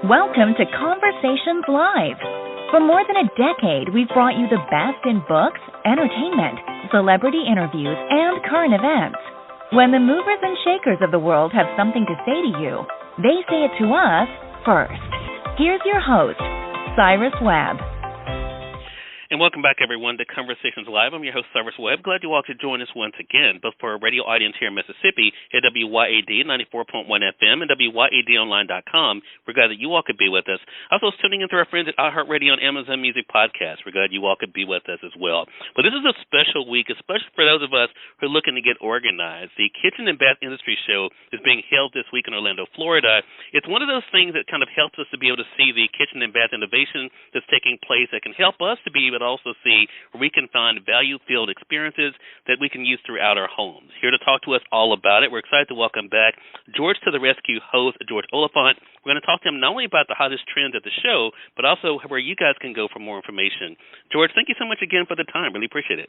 Welcome to Conversations Live. For more than a decade, we've brought you the best in books, entertainment, celebrity interviews, and current events. When the movers and shakers of the world have something to say to you, they say it to us first. Here's your host, Cyrus Webb. And welcome back, everyone, to Conversations Live. I'm your host, Cyrus Webb. Glad you all could join us once again, both for our radio audience here in Mississippi at WYAD 94.1 FM and WYADonline.com. We're glad that you all could be with us. Also, tuning in to our friends at iHeartRadio and Amazon Music Podcast. We're glad you all could be with us as well. But this is a special week, especially for those of us who are looking to get organized. The Kitchen and Bath Industry Show is being held this week in Orlando, Florida. It's one of those things that kind of helps us to be able to see the kitchen and bath innovation that's taking place that can help us to be able to also see where we can find value-filled experiences that we can use throughout our homes. Here to talk to us all about it, we're excited to welcome back George to the Rescue host, George Oliphant. We're going to talk to him not only about the hottest trends at the show, but also where you guys can go for more information. George, thank you so much again for the time. Really appreciate it.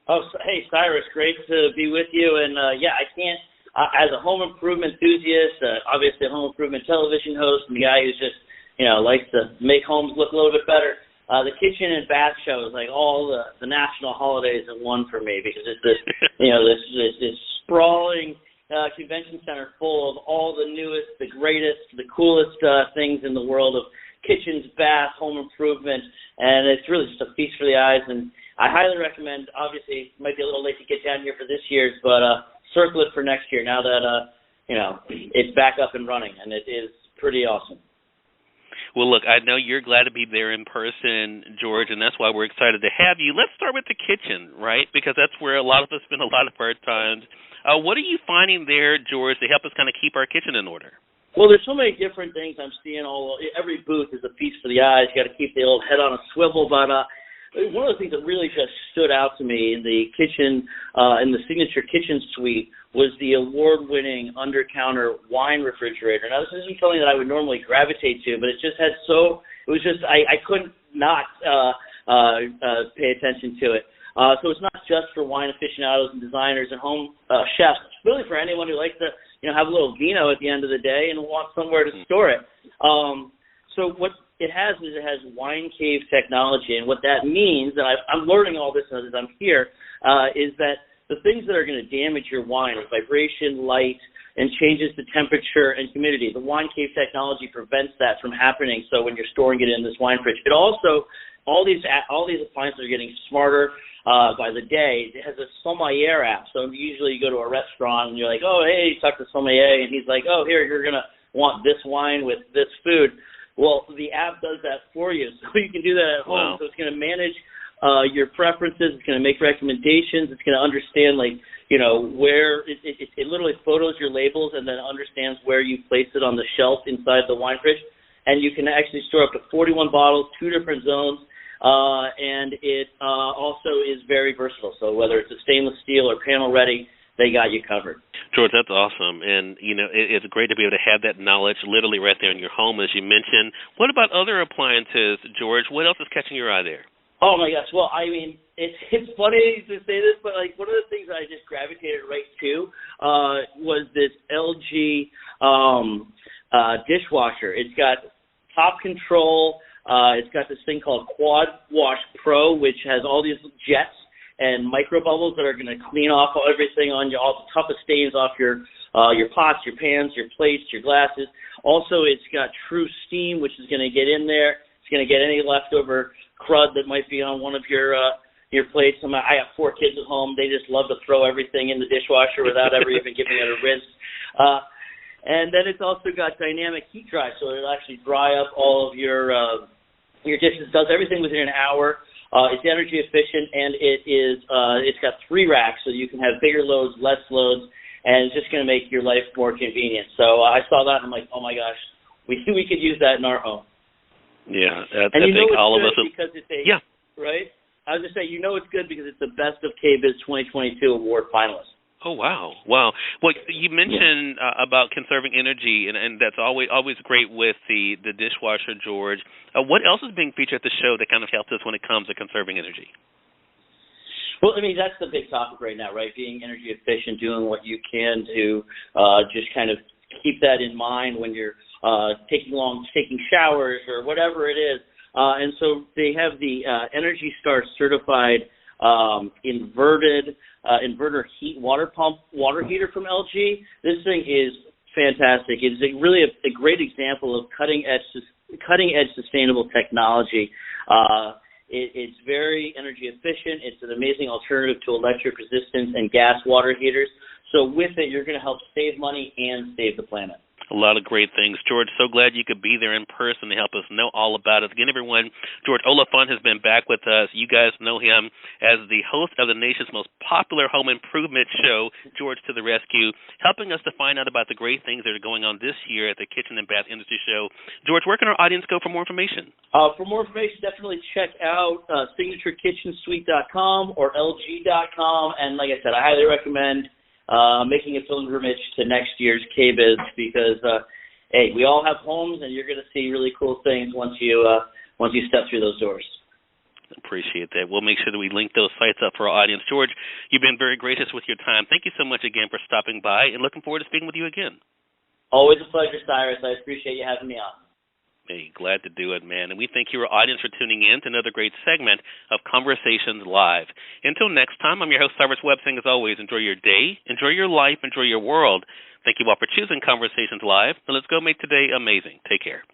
Oh, hey, Cyrus, great to be with you. And, I can't, as a home improvement enthusiast, obviously a home improvement television host, and the guy who's just, likes to make homes look a little bit better. The kitchen and bath show is like all the national holidays in one for me, because it's this, this sprawling convention center full of all the newest, the greatest, the coolest things in the world of kitchens, baths, home improvement, and it's really just a feast for the eyes. And I highly recommend. Obviously, it might be a little late to get down here for this year's, but circle it for next year. Now that it's back up and running, and it is pretty awesome. Well, look, I know you're glad to be there in person, George, and that's why we're excited to have you. Let's start with the kitchen, right, because that's where a lot of us spend a lot of our times. What are you finding there, George, to help us kind of keep our kitchen in order? Well, there's so many different things I'm seeing. Every booth is a feast for the eyes. You got to keep the old head on a swivel, but one of the things that really just stood out to me in the kitchen, in the signature kitchen suite, was the award-winning under-counter wine refrigerator. Now, this isn't something that I would normally gravitate to, but it just had I couldn't not pay attention to it. So it's not just for wine aficionados and designers and home chefs. It's really for anyone who likes to, have a little vino at the end of the day and wants somewhere to store it. So what it has wine cave technology, and what that means, and I'm learning all this as I'm here, is that the things that are going to damage your wine with vibration, light, and changes the temperature and humidity, the wine cave technology prevents that from happening. So when you're storing it in this wine fridge, it also, all these appliances are getting smarter by the day. It has a sommelier app. So usually you go to a restaurant and you're like, oh, hey, talk to sommelier, and he's like, oh, here, you're going to want this wine with this food. Well, the app does that for you, so you can do that at home. Wow. So it's going to manage your preferences. It's going to make recommendations. It's going to understand, where it literally photos your labels and then understands where you place it on the shelf inside the wine fridge. And you can actually store up to 41 bottles, 2 different zones, and it also is very versatile. So whether it's a stainless steel or panel ready, they got you covered. George, that's awesome. And, it's great to be able to have that knowledge literally right there in your home, as you mentioned. What about other appliances, George? What else is catching your eye there? Oh, my gosh. Well, I mean, it's funny to say this, but, one of the things I just gravitated right to was this LG dishwasher. It's got top control. It's got this thing called Quad Wash Pro, which has all these jets and micro bubbles that are going to clean off everything on you, all the toughest stains off your pots, your pans, your plates, your glasses. Also, it's got True Steam, which is going to get in there. It's going to get any leftover crud that might be on one of your plates. I have 4 kids at home. They just love to throw everything in the dishwasher without ever even giving it a rinse. And then it's also got dynamic heat dry, so it'll actually dry up all of your dishes. It does everything within an hour. It's energy efficient, and it's got 3 racks, so you can have bigger loads, less loads, and it's just going to make your life more convenient. So I saw that, and I'm like, oh my gosh, we could use that in our home. Yeah, I think all of us. Because it's right. I was going to say, it's good because it's the Best of KBIS 2022 award finalist. Oh, wow. Well, you mentioned about conserving energy, and that's always great with the dishwasher, George. What else is being featured at the show that kind of helps us when it comes to conserving energy? Well, I mean, that's the big topic right now, right? Being energy efficient, doing what you can to just kind of keep that in mind when you're taking showers or whatever it is. And so they have the Energy Star certified inverter water heater from LG. This thing is fantastic. It's really a great example of cutting edge sustainable technology. It's very energy efficient. It's an amazing alternative to electric resistance and gas water heaters. So with it, you're going to help save money and save the planet. A lot of great things. George, so glad you could be there in person to help us know all about it. Again, everyone, George Oliphant has been back with us. You guys know him as the host of the nation's most popular home improvement show, George to the Rescue, helping us to find out about the great things that are going on this year at the Kitchen and Bath Industry Show. George, where can our audience go for more information? For more information, definitely check out signaturekitchensuite.com or LG.com. And like I said, I highly recommend making a pilgrimage to next year's KBIS because, hey, we all have homes, and you're going to see really cool things once you step through those doors. Appreciate that. We'll make sure that we link those sites up for our audience. George, you've been very gracious with your time. Thank you so much again for stopping by, and looking forward to speaking with you again. Always a pleasure, Cyrus. I appreciate you having me on. Hey, glad to do it, man. And we thank you, our audience, for tuning in to another great segment of Conversations Live. Until next time, I'm your host, Cyrus Webb, saying as always, enjoy your day, enjoy your life, enjoy your world. Thank you all for choosing Conversations Live. Now let's go make today amazing. Take care.